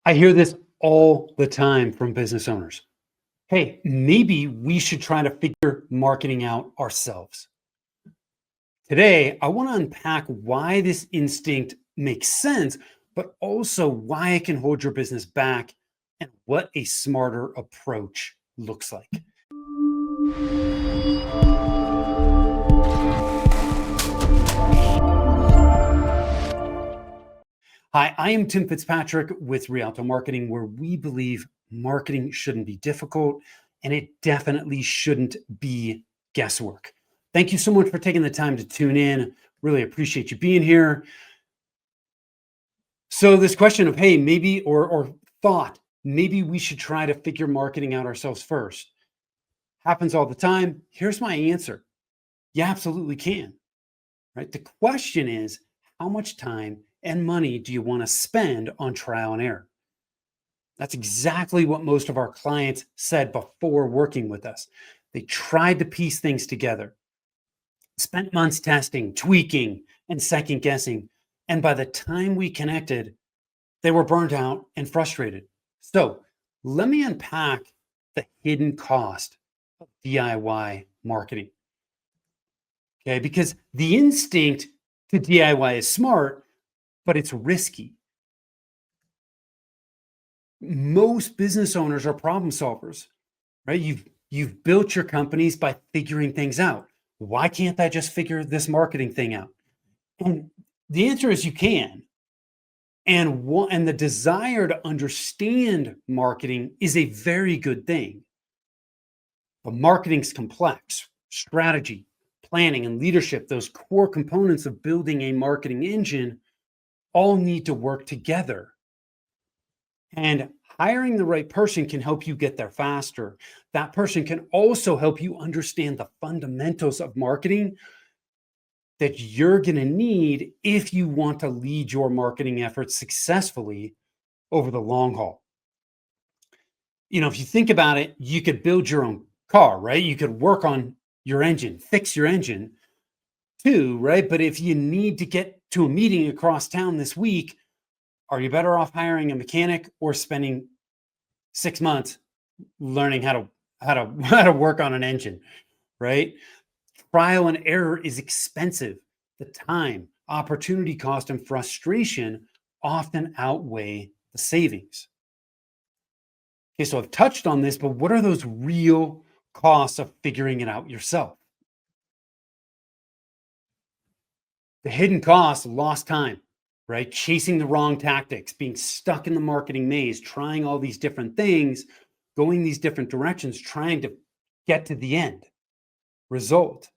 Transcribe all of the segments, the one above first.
I hear this all the time from business owners. Hey, maybe we should try to figure marketing out ourselves. Today, I want to unpack why this instinct makes sense, but also why it can hold your business back and what a smarter approach looks like. Hi, I am Tim Fitzpatrick with Rialto Marketing, where we believe marketing shouldn't be difficult and it definitely shouldn't be guesswork. Thank you so much for taking the time to tune in. Really appreciate you being here. So, this question of, hey, maybe, or thought, maybe we should try to figure marketing out ourselves first happens all the time. Here's my answer: you absolutely can, right? The question is, how much time and money do you want to spend on trial and error? That's exactly what most of our clients said before working with us. They tried to piece things together, spent months testing, tweaking, and second guessing. And by the time we connected, they were burned out and frustrated. So let me unpack the hidden cost of DIY marketing. Okay. Because the instinct to DIY is smart, but it's risky. Most business owners are problem solvers, right? You've built your companies by figuring things out. Why can't I just figure this marketing thing out? And the answer is you can. And the desire to understand marketing is a very good thing. But marketing's complex. Strategy, planning, and leadership, those core components of building a marketing engine, all need to work together. And hiring the right person can help you get there faster. That person can also help you understand the fundamentals of marketing that you're going to need if you want to lead your marketing efforts successfully over the long haul. If you think about it, you could build your own car, right? You could work on your engine, fix your engine too, right? But if you need to get to a meeting across town this week, are you better off hiring a mechanic or spending 6 months learning how to work on an engine, right? Trial and error is expensive. The time, opportunity cost, and frustration often outweigh the savings. Okay, so I've touched on this, but what are those real costs of figuring it out yourself? The hidden costs: lost time, right? Chasing the wrong tactics, being stuck in the marketing maze, trying all these different things, going these different directions, trying to get to the end result.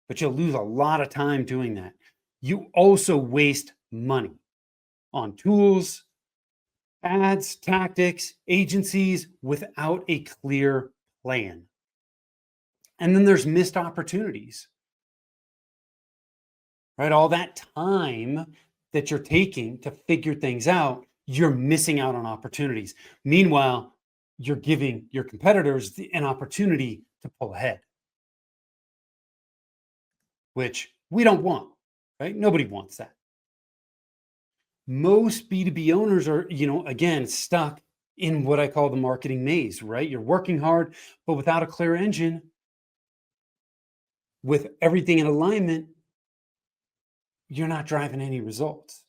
But you'll lose a lot of time doing that. You also waste money on tools, ads, tactics, agencies without a clear plan. And then there's missed opportunities, right? All that time that you're taking to figure things out, you're missing out on opportunities. Meanwhile, you're giving your competitors an opportunity to pull ahead, which we don't want, right? Nobody wants that. Most B2B owners are, again, stuck in what I call the marketing maze, right? You're working hard, but without a clear engine, with everything in alignment, you're not driving any results.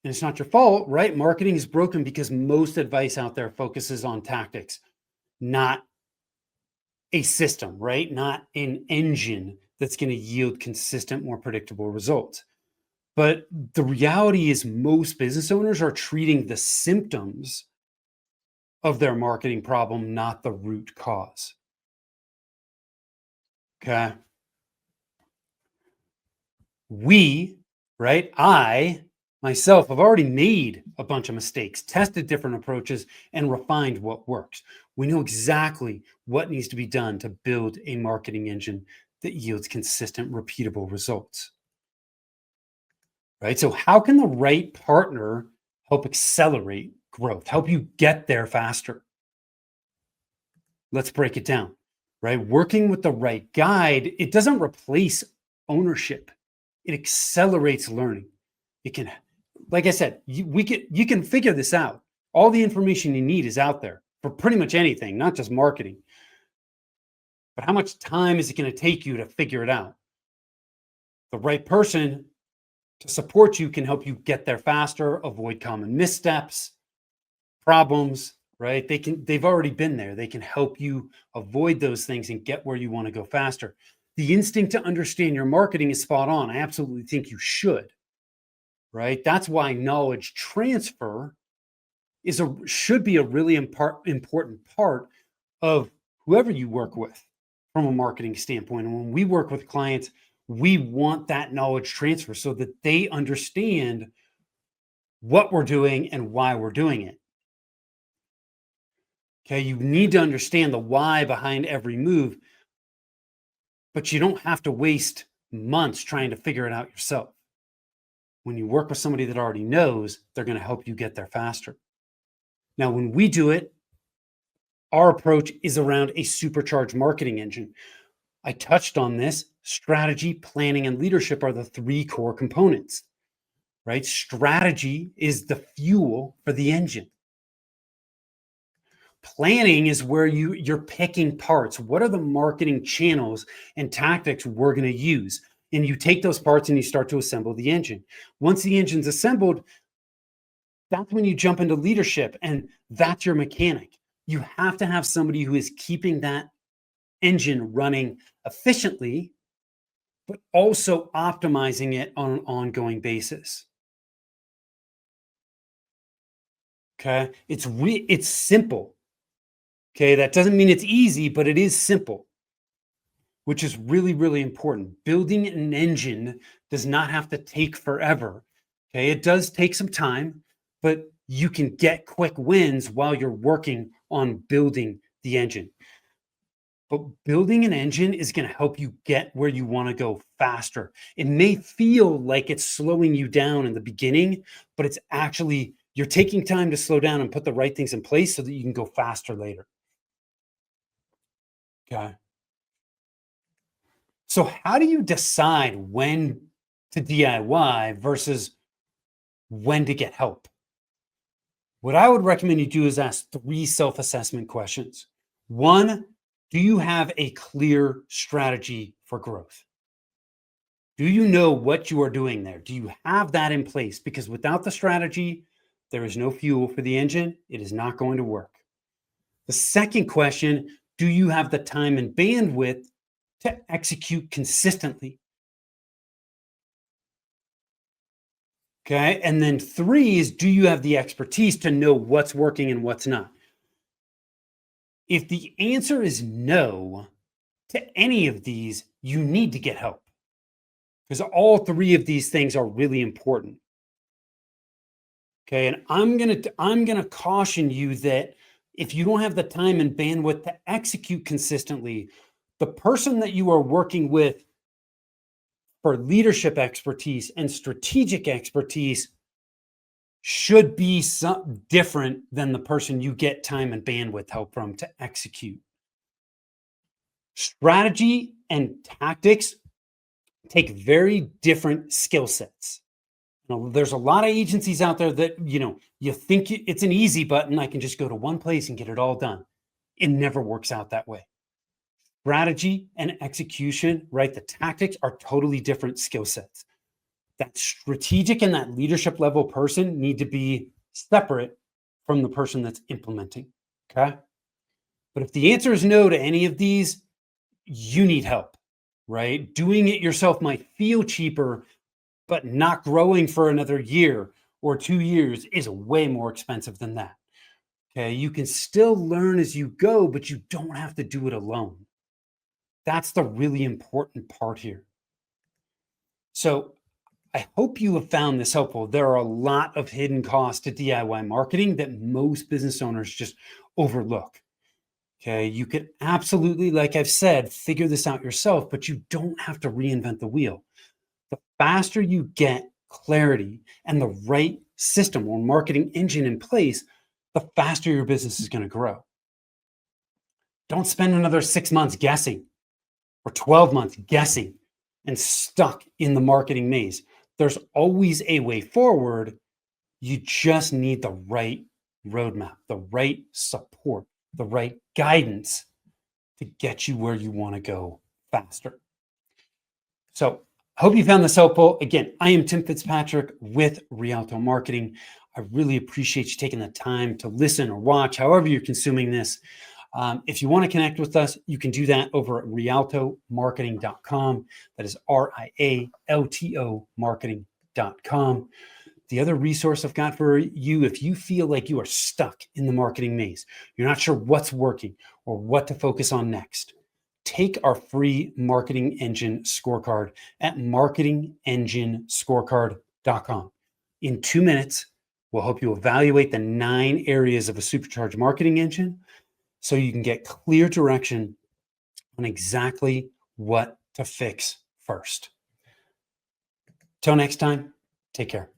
And it's not your fault, right? Marketing is broken because most advice out there focuses on tactics, not a system, right? Not an engine that's going to yield consistent, more predictable results. But the reality is, most business owners are treating the symptoms of their marketing problem, not the root cause. Okay. We, right? I myself have already made a bunch of mistakes, tested different approaches, and refined what works. We know exactly what needs to be done to build a marketing engine that yields consistent, repeatable results. Right? So, how can the right partner help accelerate growth, help you get there faster? Let's break it down, right? Working with the right guide, it doesn't replace ownership, it accelerates learning. It can like I said, you can figure this out. All the information you need is out there for pretty much anything, not just marketing. But how much time is it going to take you to figure it out? The right person to support you can help you get there faster, avoid common missteps, problems, right? They've already been there. They can help you avoid those things and get where you want to go faster. The instinct to understand your marketing is spot on. I absolutely think you should, right? That's why knowledge transfer should be a really important part of whoever you work with from a marketing standpoint. And when we work with clients, we want that knowledge transfer so that they understand what we're doing and why we're doing it. Okay, you need to understand the why behind every move, but you don't have to waste months trying to figure it out yourself. When you work with somebody that already knows, they're going to help you get there faster. Now, when we do it, our approach is around a supercharged marketing engine. I touched on this. Strategy, planning, and leadership are the three core components, right? Strategy is the fuel for the engine. Planning is where you're picking parts. What are the marketing channels and tactics we're going to use? And you take those parts and you start to assemble the engine. Once the engine's assembled, that's when you jump into leadership, and that's your mechanic. You have to have somebody who is keeping that engine running efficiently, but also optimizing it on an ongoing basis. Okay, it's simple. Okay, that doesn't mean it's easy, but it is simple, which is really, really important. Building an engine does not have to take forever. Okay, it does take some time, but you can get quick wins while you're working on building the engine. But building an engine is going to help you get where you want to go faster. It may feel like it's slowing you down in the beginning, but it's actually, you're taking time to slow down and put the right things in place so that you can go faster later. Okay. So, how do you decide when to DIY versus when to get help? What I would recommend you do is ask 3 self assessment questions. 1, do you have a clear strategy for growth? Do you know what you are doing there? Do you have that in place? Because without the strategy, there is no fuel for the engine. It is not going to work. The second question, do you have the time and bandwidth to execute consistently? Okay. And then 3 is, do you have the expertise to know what's working and what's not? If the answer is no to any of these, you need to get help, because all 3 of these things are really important. Okay. And I'm gonna caution you that if you don't have the time and bandwidth to execute consistently, the person that you are working with for leadership expertise and strategic expertise should be some different than the person you get time and bandwidth help from to execute. Strategy and tactics take very different skill sets. Now, there's a lot of agencies out there that, you think it's an easy button. I can just go to one place and get it all done. It never works out that way. Strategy and execution, right? The tactics are totally different skill sets. That strategic and that leadership level person need to be separate from the person that's implementing. Okay. But if the answer is no to any of these, you need help, right? Doing it yourself might feel cheaper, but not growing for another year or 2 years is way more expensive than that. Okay. You can still learn as you go, but you don't have to do it alone. That's the really important part here. So I hope you have found this helpful. There are a lot of hidden costs to DIY marketing that most business owners just overlook. Okay. You could absolutely, like I've said, figure this out yourself, but you don't have to reinvent the wheel. The faster you get clarity and the right system or marketing engine in place, the faster your business is going to grow. Don't spend another 6 months guessing or 12 months guessing and stuck in the marketing maze. There's always a way forward. You just need the right roadmap, the right support, the right guidance to get you where you want to go faster. So, hope you found this helpful. Again, I am Tim Fitzpatrick with Rialto Marketing. I really appreciate you taking the time to listen or watch, however you're consuming this. If you want to connect with us, you can do that over at rialtomarketing.com. That is RIALTO marketing.com. The other resource I've got for you, if you feel like you are stuck in the marketing maze, you're not sure what's working or what to focus on next, take our free marketing engine scorecard at marketingenginescorecard.com. In 2 minutes, we'll help you evaluate the 9 areas of a supercharged marketing engine so you can get clear direction on exactly what to fix first. Till next time, take care.